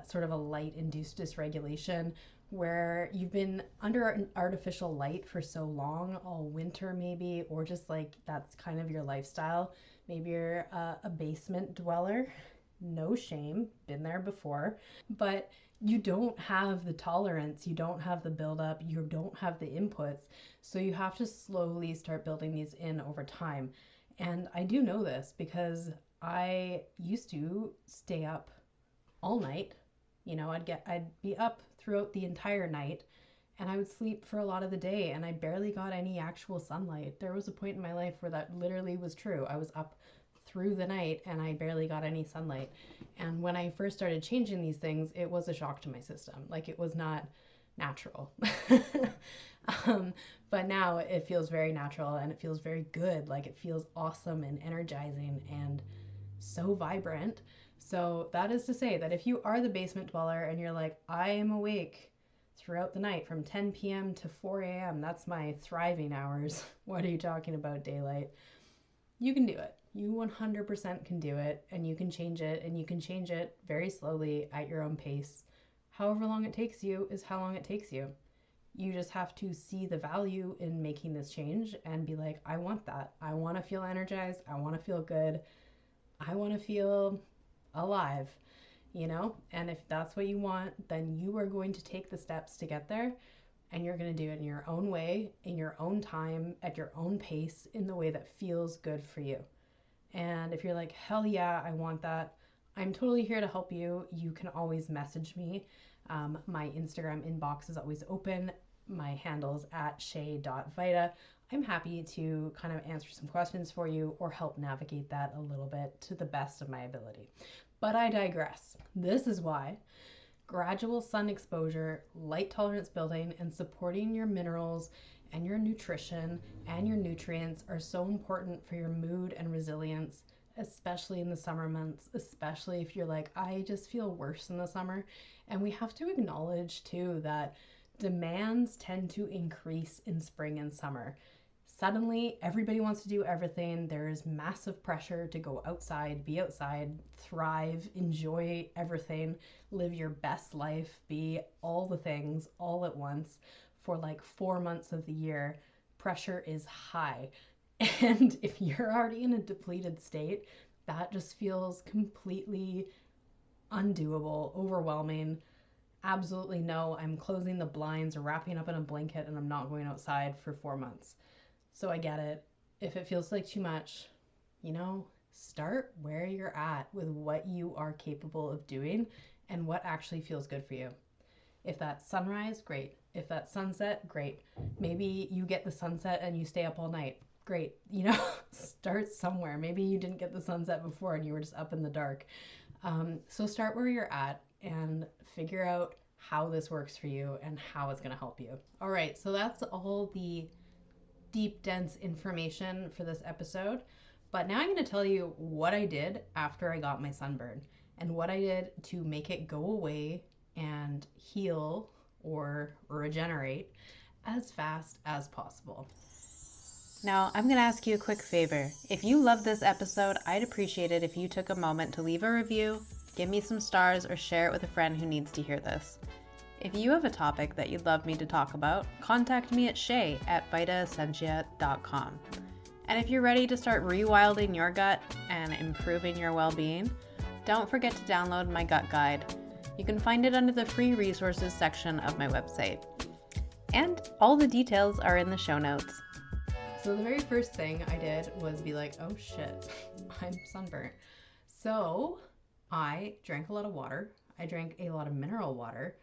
sort of a light induced dysregulation where you've been under an artificial light for so long, all winter maybe, or just like that's kind of your lifestyle. Maybe you're a basement dweller. No shame, been there before. But you don't have the tolerance, you don't have the buildup, you don't have the inputs. So you have to slowly start building these in over time. And I do know this because I used to stay up all night. I'd be up throughout the entire night and I would sleep for a lot of the day and I barely got any actual sunlight. There was a point in my life where that literally was true. I was up through the night and I barely got any sunlight. And when I first started changing these things, it was a shock to my system. Like it was not natural. But now it feels very natural and it feels very good. Like it feels awesome and energizing and so vibrant. So that is to say that if you are the basement dweller and you're like, I am awake throughout the night from 10 p.m. to 4 a.m., that's my thriving hours. What are you talking about, daylight? You can do it. You 100% can do it, and you can change it, and you can change it very slowly at your own pace. However long it takes you is how long it takes you. You just have to see the value in making this change and be like, I want that. I want to feel energized. I want to feel good. I want to feel alive, And if that's what you want, then you are going to take the steps to get there, and you're going to do it in your own way, in your own time, at your own pace, in the way that feels good for you. And if you're like, hell yeah, I want that, I'm totally here to help you. You can always message me. My Instagram inbox is always open. My handle's at shay.vita. I'm happy to kind of answer some questions for you or help navigate that a little bit to the best of my ability. But I digress. This is why gradual sun exposure, light tolerance building, and supporting your minerals and your nutrition and your nutrients are so important for your mood and resilience, especially in the summer months, especially if you're like, I just feel worse in the summer. And we have to acknowledge too that demands tend to increase in spring and summer. Suddenly, everybody wants to do everything. There's massive pressure to go outside, be outside, thrive, enjoy everything, live your best life, be all the things all at once for like 4 months of the year. Pressure is high. And if you're already in a depleted state, that just feels completely undoable, overwhelming. Absolutely no, I'm closing the blinds or wrapping up in a blanket and I'm not going outside for 4 months. So I get it. If it feels like too much, start where you're at with what you are capable of doing and what actually feels good for you. If that's sunrise, great. If that's sunset, great. Maybe you get the sunset and you stay up all night. Great. Start somewhere. Maybe you didn't get the sunset before and you were just up in the dark. So start where you're at and figure out how this works for you and how it's going to help you. All right, so that's all the deep, dense information for this episode. But now I'm going to tell you what I did after I got my sunburn and what I did to make it go away and heal or regenerate as fast as possible. Now, I'm going to ask you a quick favor. If you love this episode, I'd appreciate it if you took a moment to leave a review, give me some stars, or share it with a friend who needs to hear this. If you have a topic that you'd love me to talk about, contact me at shay@vitaessentia.com. And if you're ready to start rewilding your gut and improving your well-being, don't forget to download my gut guide. You can find it under the free resources section of my website. And all the details are in the show notes. So the very first thing I did was be like, oh shit, I'm sunburnt. So I drank a lot of water. I drank a lot of mineral water.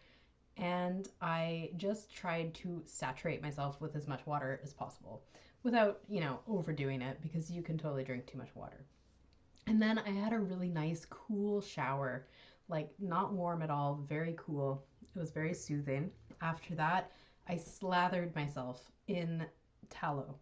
And I just tried to saturate myself with as much water as possible without, overdoing it, because you can totally drink too much water. And then I had a really nice, cool shower, like not warm at all, very cool. It was very soothing. After that, I slathered myself in tallow.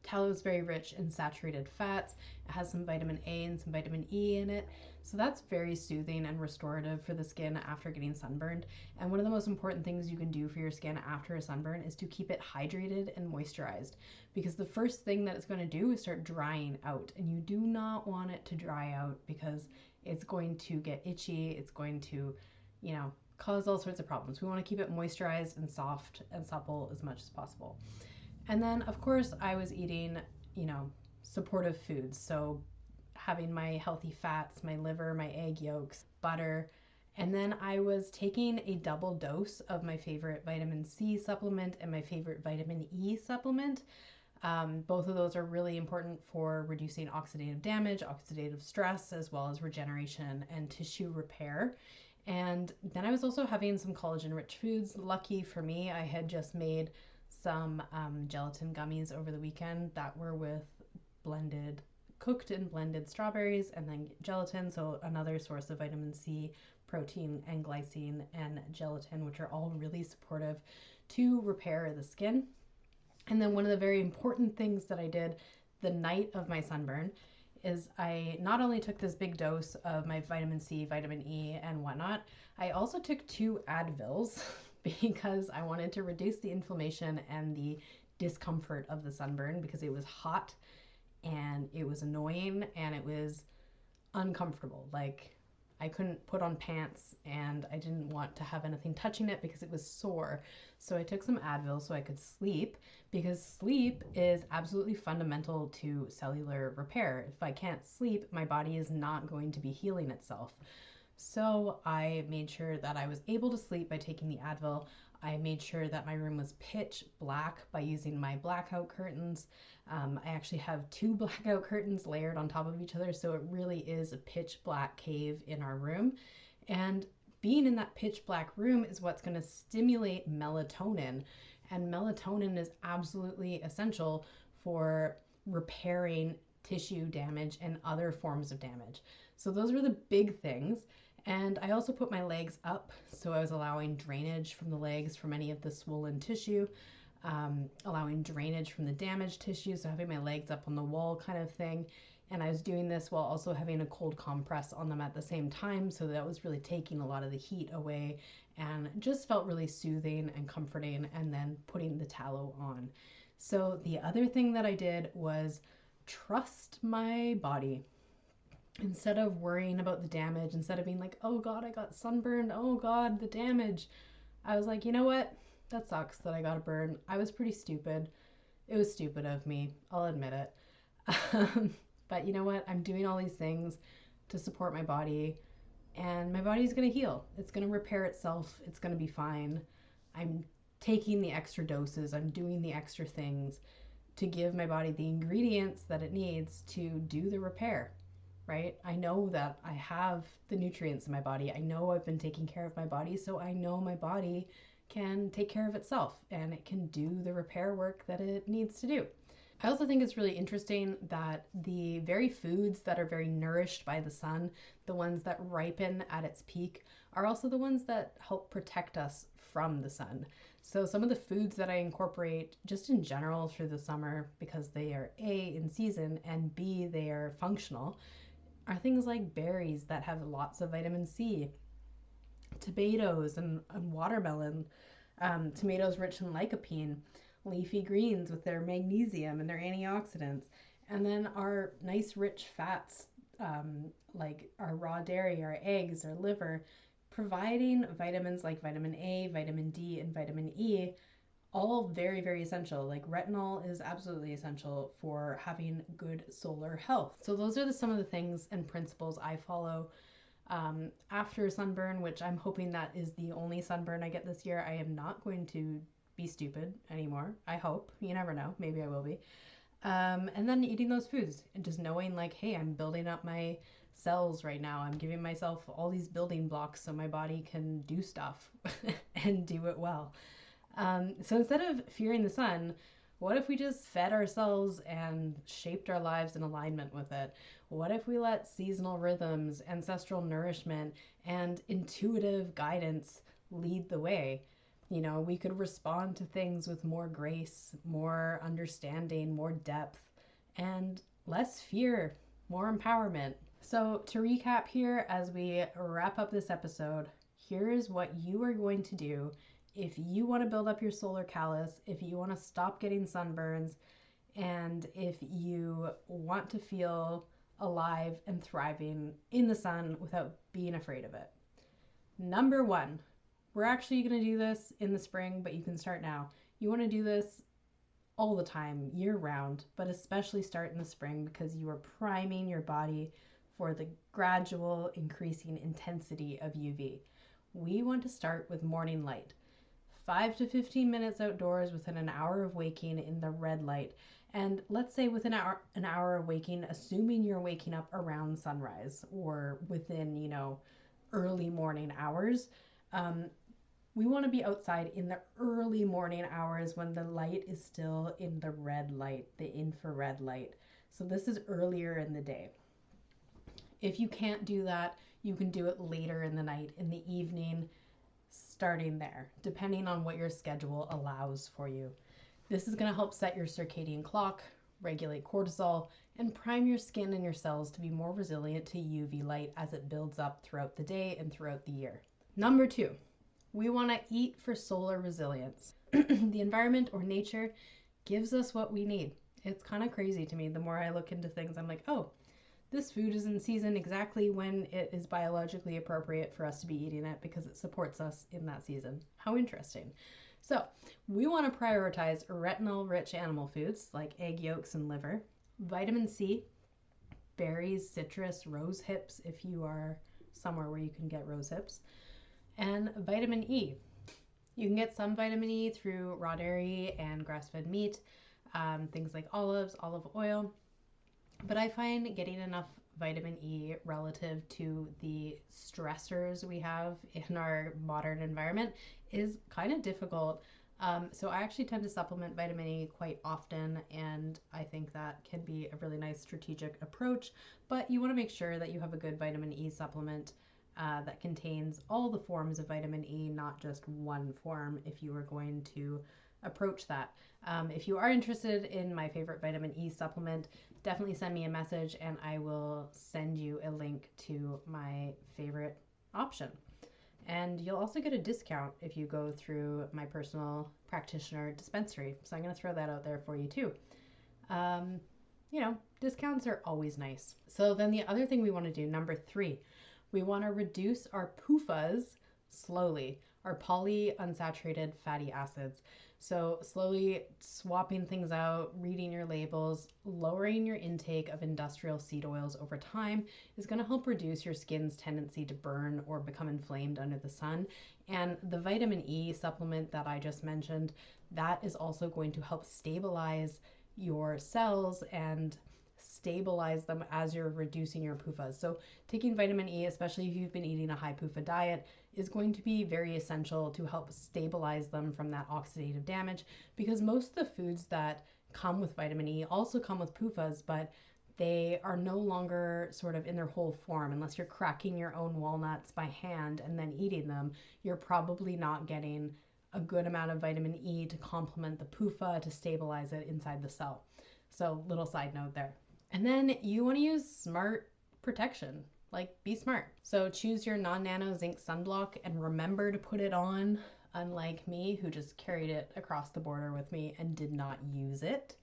Tallow is very rich in saturated fats. It has some vitamin A and some vitamin E in it. So that's very soothing and restorative for the skin after getting sunburned. And one of the most important things you can do for your skin after a sunburn is to keep it hydrated and moisturized, because the first thing that it's going to do is start drying out, and you do not want it to dry out because it's going to get itchy. It's going to, cause all sorts of problems. We want to keep it moisturized and soft and supple as much as possible. And then, of course, I was eating, supportive foods. So having my healthy fats, my liver, my egg yolks, butter. And then I was taking a double dose of my favorite vitamin C supplement and my favorite vitamin E supplement. Both of those are really important for reducing oxidative damage, oxidative stress, as well as regeneration and tissue repair. And then I was also having some collagen-rich foods. Lucky for me, I had just made some gelatin gummies over the weekend that were with cooked and blended strawberries and then gelatin, so another source of vitamin C, protein, and glycine and gelatin, which are all really supportive to repair the skin. And then one of the very important things that I did the night of my sunburn is I not only took this big dose of my vitamin C, vitamin E, and whatnot, I also took 2 Advils because I wanted to reduce the inflammation and the discomfort of the sunburn, because it was hot and it was annoying and it was uncomfortable. Like, I couldn't put on pants and I didn't want to have anything touching it because it was sore. So I took some Advil so I could sleep, because sleep is absolutely fundamental to cellular repair. If I can't sleep, my body is not going to be healing itself. So I made sure that I was able to sleep by taking the Advil. I made sure that my room was pitch black by using my blackout curtains. I actually have 2 blackout curtains layered on top of each other, so it really is a pitch black cave in our room. And being in that pitch black room is what's going to stimulate melatonin. And melatonin is absolutely essential for repairing tissue damage and other forms of damage. So those were the big things. And I also put my legs up, so I was allowing drainage from the legs from any of the swollen tissue, allowing drainage from the damaged tissue, so having my legs up on the wall kind of thing. And I was doing this while also having a cold compress on them at the same time, so that was really taking a lot of the heat away and just felt really soothing and comforting, and then putting the tallow on. So the other thing that I did was trust my body. Instead of worrying about the damage, instead of being like, oh God, I got sunburned, oh God, the damage, I was like, you know what? That sucks that I got a burn. I was pretty stupid. It was stupid of me. I'll admit it. But you know what? I'm doing all these things to support my body, and my body's going to heal. It's going to repair itself. It's going to be fine. I'm taking the extra doses. I'm doing the extra things to give my body the ingredients that it needs to do the repair. Right? I know that I have the nutrients in my body. I know I've been taking care of my body, so I know my body can take care of itself and it can do the repair work that it needs to do. I also think it's really interesting that the very foods that are very nourished by the sun, the ones that ripen at its peak, are also the ones that help protect us from the sun. So some of the foods that I incorporate just in general through the summer, because they are A, in season, and B, they are functional, are things like berries that have lots of vitamin C, tomatoes and watermelon, tomatoes rich in lycopene, leafy greens with their magnesium and their antioxidants, and then our nice rich fats, like our raw dairy, our eggs, our liver, providing vitamins like vitamin A, vitamin D, and vitamin E, all very, very essential. Like retinol is absolutely essential for having good solar health. So those are some of the things and principles I follow after sunburn, which I'm hoping that is the only sunburn I get this year. I am not going to be stupid anymore. I hope. You never know. Maybe I will be. And then eating those foods and just knowing like, hey, I'm building up my cells right now. I'm giving myself all these building blocks so my body can do stuff and do it well. So instead of fearing the sun, what if we just fed ourselves and shaped our lives in alignment with it? What if we let seasonal rhythms, ancestral nourishment, and intuitive guidance lead the way? You know, we could respond to things with more grace, more understanding, more depth, and less fear, more empowerment. So to recap here, as we wrap up this episode, here is what you are going to do if you want to build up your solar callus, if you want to stop getting sunburns, and if you want to feel alive and thriving in the sun without being afraid of it. Number one, we're actually going to do this in the spring, but you can start now. You want to do this all the time, year round, but especially start in the spring because you are priming your body for the gradual increasing intensity of UV. We want to start with morning light. 5 to 15 minutes outdoors within an hour of waking in the red light. And let's say within an hour of waking, assuming you're waking up around sunrise or within, early morning hours. We want to be outside in the early morning hours when the light is still in the red light, the infrared light. So this is earlier in the day. If you can't do that, you can do it later in the night, in the evening, starting there, depending on what your schedule allows for you. This is going to help set your circadian clock, regulate cortisol, and prime your skin and your cells to be more resilient to UV light as it builds up throughout the day and throughout the year. Number 2, we want to eat for solar resilience. The environment or nature gives us what we need. It's kind of crazy to me. The more I look into things, I'm like, oh, this food is in season exactly when it is biologically appropriate for us to be eating it because it supports us in that season. How interesting. So we want to prioritize retinol-rich animal foods like egg yolks and liver, vitamin C, berries, citrus, rose hips if you are somewhere where you can get rose hips, and vitamin E. You can get some vitamin E through raw dairy and grass-fed meat, things like olives, olive oil. But I find getting enough vitamin E relative to the stressors we have in our modern environment is kind of difficult. So I actually tend to supplement vitamin E quite often, and I think that can be a really nice strategic approach. But you want to make sure that you have a good vitamin E supplement that contains all the forms of vitamin E, not just one form, if you are going to approach that. If you are interested in my favorite vitamin E supplement, definitely send me a message and I will send you a link to my favorite option. And you'll also get a discount if you go through my personal practitioner dispensary. So I'm going to throw that out there for you too. Um, Discounts are always nice. So then the other thing we want to do, number 3, we want to reduce our PUFAs slowly, our polyunsaturated fatty acids. So slowly swapping things out, reading your labels, lowering your intake of industrial seed oils over time is going to help reduce your skin's tendency to burn or become inflamed under the sun. And the vitamin E supplement that I just mentioned, that is also going to help stabilize your cells and stabilize them as you're reducing your PUFAs. So taking vitamin E, especially if you've been eating a high PUFA diet, is going to be very essential to help stabilize them from that oxidative damage, because most of the foods that come with vitamin E also come with PUFAs, but they are no longer sort of in their whole form. Unless you're cracking your own walnuts by hand and then eating them, you're probably not getting a good amount of vitamin E to complement the PUFA to stabilize it inside the cell. So little side note there. And then you want to use smart protection. Like, be smart. So choose your non-nano zinc sunblock and remember to put it on, unlike me, who just carried it across the border with me and did not use it.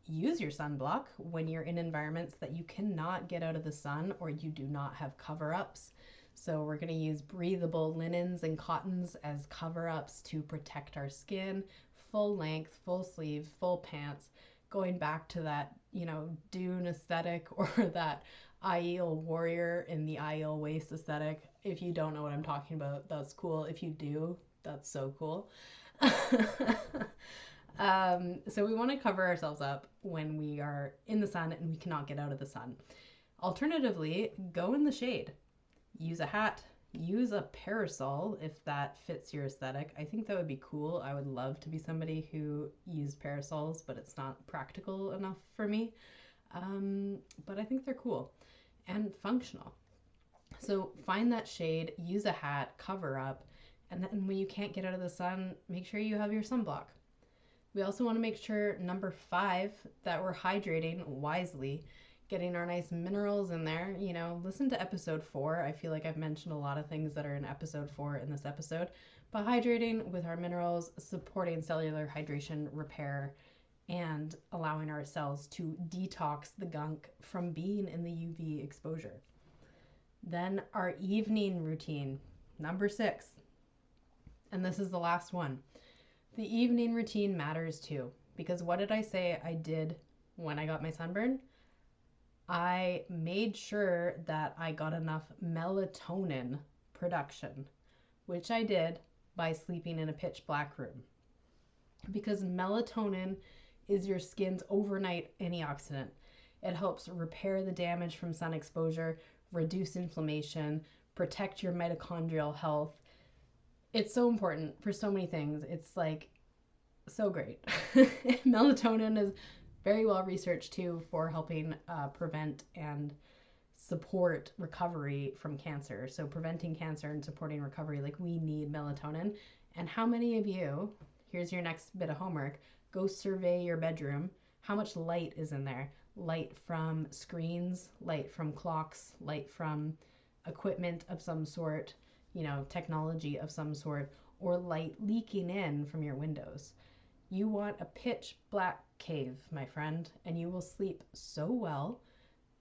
Use your sunblock when you're in environments that you cannot get out of the sun or you do not have cover-ups. So we're going to use breathable linens and cottons as cover-ups to protect our skin, full length, full sleeve, full pants, going back to that, dune aesthetic or that Aiel warrior in the Aiel waist aesthetic. If you don't know what I'm talking about, that's cool. If you do, that's so cool. So we want to cover ourselves up when we are in the sun and we cannot get out of the sun. Alternatively, go in the shade. Use a hat, use a parasol if that fits your aesthetic. I think that would be cool. I would love to be somebody who used parasols, but it's not practical enough for me. But I think they're cool and functional. So find that shade, use a hat, cover up, and then when you can't get out of the sun, make sure you have your sunblock. We also want to make sure, number 5, that we're hydrating wisely, getting our nice minerals in there. Listen to episode 4. I feel like I've mentioned a lot of things that are in episode 4 in this episode, but hydrating with our minerals, supporting cellular hydration, repair, and allowing our cells to detox the gunk from being in the UV exposure. Then our evening routine, number 6. And this is the last one. The evening routine matters too, because what did I say I did when I got my sunburn? I made sure that I got enough melatonin production, which I did by sleeping in a pitch black room. Because melatonin is your skin's overnight antioxidant. It helps repair the damage from sun exposure, reduce inflammation, protect your mitochondrial health. It's so important for so many things. It's like so great. Melatonin is very well researched too for helping prevent and support recovery from cancer. So preventing cancer and supporting recovery, like, we need melatonin. And how many of you, here's your next bit of homework, go survey your bedroom. How much light is in there? Light from screens, light from clocks, light from equipment of some sort, technology of some sort, or light leaking in from your windows. You want a pitch black cave, my friend, and you will sleep so well,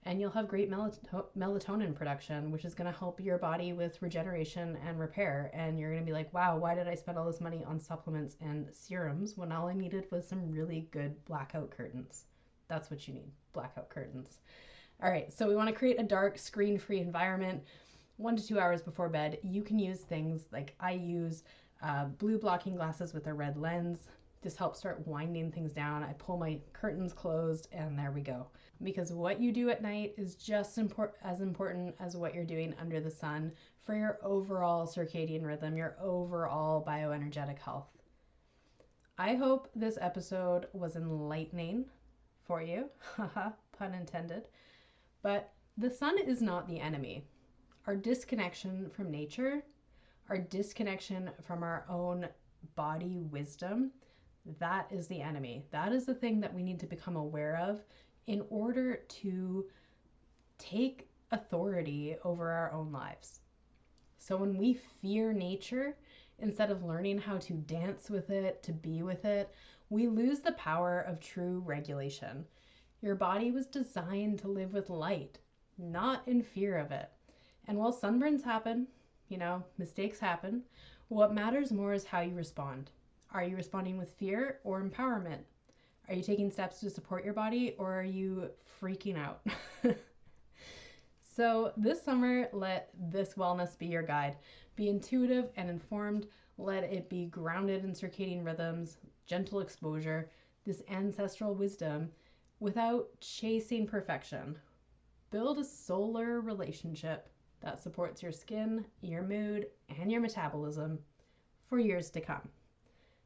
and you'll have great melatonin production, which is going to help your body with regeneration and repair. And you're going to be like, wow, why did I spend all this money on supplements and serums when all I needed was some really good blackout curtains? That's what you need, blackout curtains. All right, so we want to create a dark, screen-free environment 1 to 2 hours before bed. You can use things like, I use blue blocking glasses with a red lens. This helps start winding things down. I pull my curtains closed and there we go. Because what you do at night is just as important as what you're doing under the sun for your overall circadian rhythm, your overall bioenergetic health. I hope this episode was enlightening for you. Haha, pun intended. But the sun is not the enemy. Our disconnection from nature, our disconnection from our own body wisdom, that is the enemy. That is the thing that we need to become aware of in order to take authority over our own lives. So when we fear nature, instead of learning how to dance with it, to be with it, we lose the power of true regulation. Your body was designed to live with light, not in fear of it. And while sunburns happen, mistakes happen, what matters more is how you respond. Are you responding with fear or empowerment? Are you taking steps to support your body, or are you freaking out? So this summer, let this wellness be your guide. Be intuitive and informed. Let it be grounded in circadian rhythms, gentle exposure, this ancestral wisdom, without chasing perfection. Build a solar relationship that supports your skin, your mood, and your metabolism for years to come.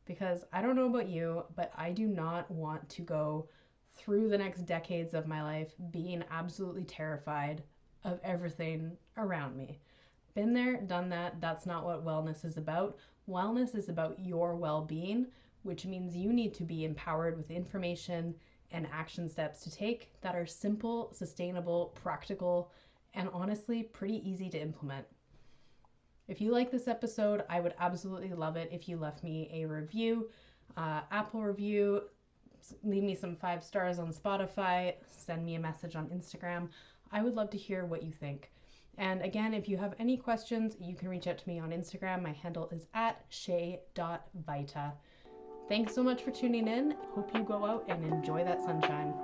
Because I don't know about you, but I do not want to go through the next decades of my life being absolutely terrified of everything around me. Been there, done that. That's not what wellness is about. Wellness is about your well-being, which means you need to be empowered with information and action steps to take that are simple, sustainable, practical, and honestly pretty easy to implement. If you like this episode, I would absolutely love it if you left me a review, Apple review, leave me some 5 stars on Spotify, send me a message on Instagram. I would love to hear what you think. And again, if you have any questions, you can reach out to me on Instagram. My handle is @shay.vita. Thanks so much for tuning in. Hope you go out and enjoy that sunshine.